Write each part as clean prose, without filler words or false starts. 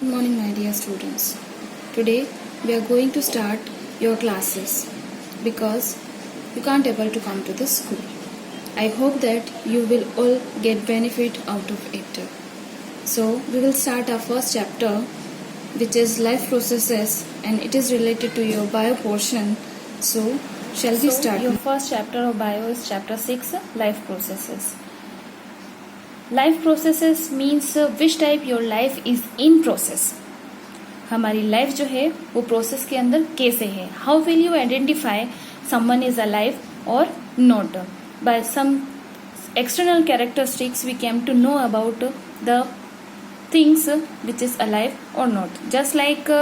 Good morning, my dear students. Today we are going to start your classes because you can't able to come to the school. I hope that you will all get benefit out of it. So we will start our first chapter, which is life processes, and it is related to your bio portion. So shall we start? Your first chapter of bio is chapter 6, life processes. Life processes means which type your life is in process. हमारी life जो है वो process के अंदर कैसे है. How will you identify someone is alive और not. By some external characteristics we came to know about the things which is alive और not. Just like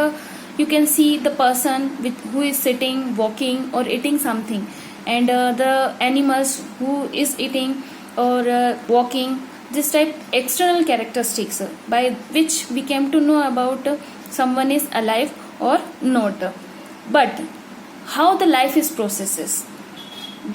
you can see the person who is sitting, walking or eating something, and the animals who is eating or walking. This type external characteristics by which we came to know about someone is alive or not. But how the life is processes?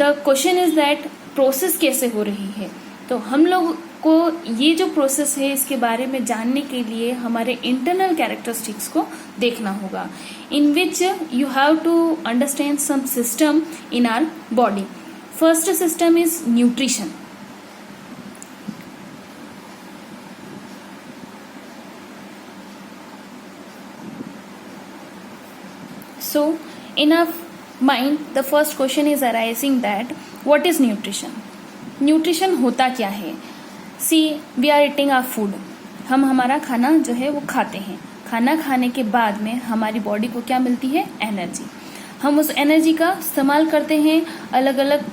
The question is that process कैसे हो रही है. तो हम लोग को ये जो प्रोसेस है इसके बारे में जानने के लिए हमारे इंटरनल कैरेक्टरिस्टिक्स को देखना होगा, in which you have to understand some system in our body. First system is nutrition. So in our mind the first question is arising that what is nutrition. Nutrition होता क्या है. See we are eating our food. हम हमारा खाना जो है वो खाते हैं. खाना खाने के बाद में हमारी बॉडी को क्या मिलती है, एनर्जी. हम उस एनर्जी का इस्तेमाल करते हैं अलग अलग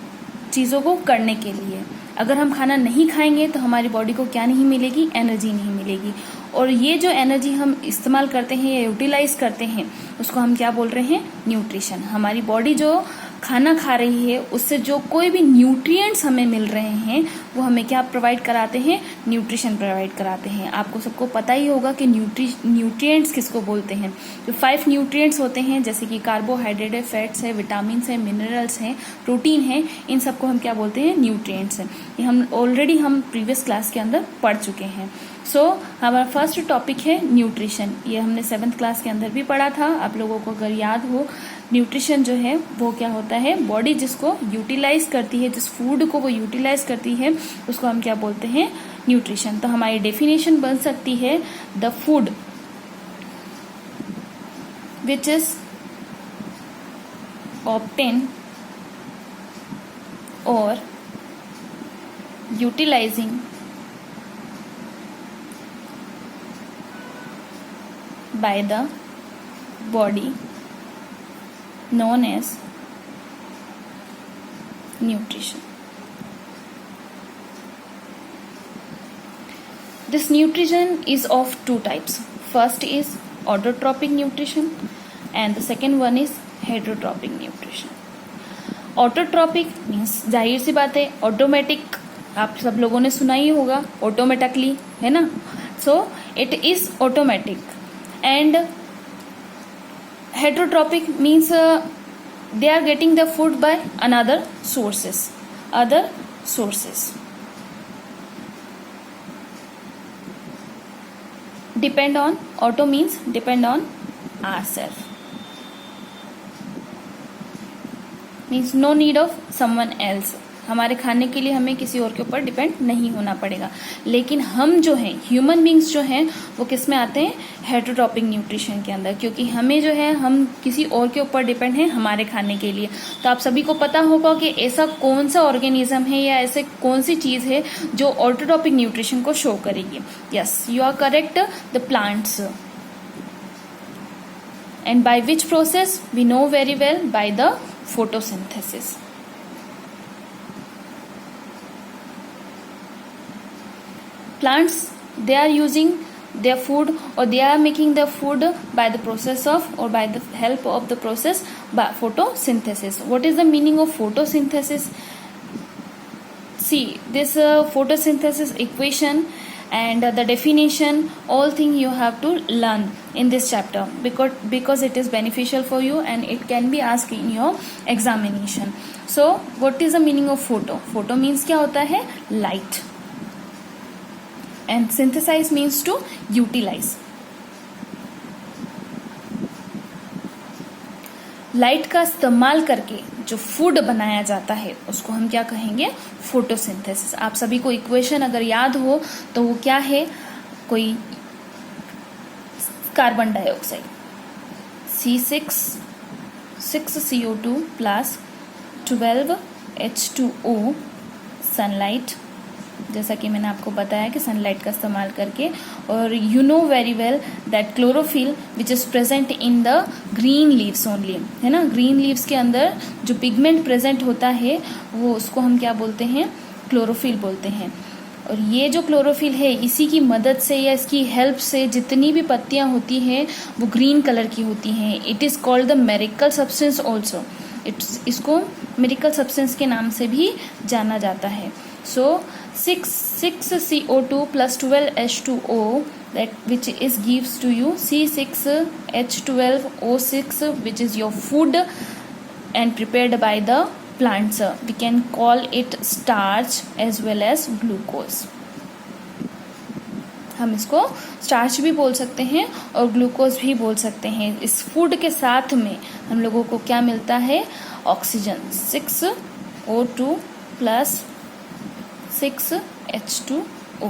चीज़ों को करने के लिए. अगर हम खाना नहीं खाएंगे तो हमारी बॉडी को क्या नहीं मिलेगी, एनर्जी नहीं मिलेगी. और ये जो एनर्जी हम इस्तेमाल करते हैं या यूटिलाइज करते हैं उसको हम क्या बोल रहे हैं, न्यूट्रिशन. हमारी बॉडी जो खाना खा रही है उससे जो कोई भी न्यूट्रिएंट्स हमें मिल रहे हैं वो हमें क्या प्रोवाइड कराते हैं, न्यूट्रिशन प्रोवाइड कराते हैं. आपको सबको पता ही होगा कि न्यूट्रिएंट्स किसको बोलते हैं. जो 5 न्यूट्रिएंट्स होते हैं जैसे कि कार्बोहाइड्रेट है, फैट्स है, विटामिन है, मिनरल्स हैं, प्रोटीन है, इन सबको हम क्या बोलते हैं, न्यूट्रिएंट्स हैं. ये हम ऑलरेडी प्रीवियस क्लास के अंदर पढ़ चुके हैं. सो हमारा फर्स्ट टॉपिक है न्यूट्रिशन. ये हमने 7th क्लास के अंदर भी पढ़ा था. आप लोगों को अगर याद हो, न्यूट्रिशन जो है वो क्या होता है, बॉडी जिसको यूटिलाइज करती है, जिस फूड को वो यूटिलाइज करती है उसको हम क्या बोलते हैं, न्यूट्रिशन. तो हमारी डेफिनेशन बन सकती है the food which is obtain और utilising by the body known as nutrition. This nutrition is of 2 types. First is autotrophic nutrition and the second one is heterotrophic nutrition. Autotrophic means जाहिर सी बात है, automatic. आप सब लोगों ने सुना ही होगा, ऑटोमेटिकली, है ना. So it is automatic. And heterotropic means they are getting the food by other sources. Depend on, auto means depend on ourselves, means no need of someone else. हमारे खाने के लिए हमें किसी और के ऊपर डिपेंड नहीं होना पड़ेगा. लेकिन हम जो हैं, ह्यूमन बींग्स जो हैं, वो किस में आते हैं, हेटरोट्रॉपिक न्यूट्रिशन के अंदर. क्योंकि हमें जो है, हम किसी और के ऊपर डिपेंड हैं हमारे खाने के लिए. तो आप सभी को पता होगा कि ऐसा कौन सा ऑर्गेनिज्म है या ऐसे कौन सी चीज है जो ऑटोट्रॉपिक न्यूट्रिशन को शो करेगी. Yes, you are correct, the plants. And by which process we know very well, by the photosynthesis. Plants, they are using their food or they are making their food by the process of or by the help of the process by photosynthesis. What is the meaning of photosynthesis? See this photosynthesis equation and the definition, all thing you have to learn in this chapter because it is beneficial for you and it can be asked in your examination. So what is the meaning of photo? Photo means क्या होता है, light. And synthesize means to utilize. Light का इस्तेमाल करके जो food बनाया जाता है उसको हम क्या कहेंगे, फोटोसिंथेसिस। आप सभी को इक्वेशन अगर याद हो तो वो क्या है, कोई carbon dioxide C6CO2 plus 12H2O, sunlight, जैसा कि मैंने आपको बताया कि सनलाइट का इस्तेमाल करके, और you know very well that chlorophyll which is present in the green leaves only, है ना। ग्रीन लीव्स के अंदर जो पिगमेंट प्रेजेंट होता है वो उसको हम क्या बोलते हैं, क्लोरोफिल बोलते हैं। और ये जो क्लोरोफिल है इसी की मदद से या इसकी हेल्प से जितनी भी पत्तियां होती हैं वो ग्रीन कलर की होती हैं। It is called the miracle substance also, इसको मेरिकल सब्सटेंस के नाम से भी जाना जाता है। सो 6CO2 plus 12H2O that which is gives to you C6H12O6 which is your food and prepared by the plants. We can call it starch as well as glucose. हम इसको स्टार्च भी बोल सकते हैं और ग्लूकोज भी बोल सकते हैं। इस फूड के साथ में हम लोगों को क्या मिलता है, ऑक्सीजन 6O2 प्लस 6H2O।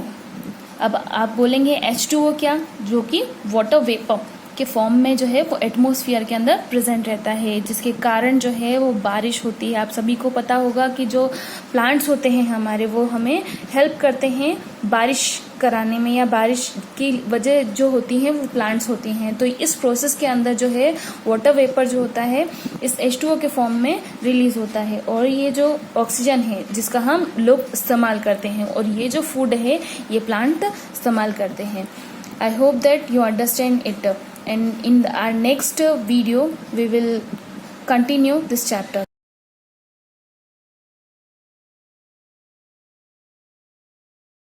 अब आप बोलेंगे H2O क्या, जो कि वाटर वेपर के फॉर्म में जो है वो एटमॉस्फेयर के अंदर प्रेजेंट रहता है, जिसके कारण जो है वो बारिश होती है। आप सभी को पता होगा कि जो प्लांट्स होते हैं हमारे वो हमें हेल्प करते हैं बारिश कराने में, या बारिश की वजह जो होती है वो प्लांट्स होती हैं। तो इस प्रोसेस के अंदर जो है वाटर वेपर जो होता है इस H2O के फॉर्म में रिलीज होता है, और ये जो ऑक्सीजन है जिसका हम लोग इस्तेमाल करते हैं, और ये जो फूड है ये प्लांट इस्तेमाल करते हैं। I hope that you understand it, and in our next video we will continue this chapter.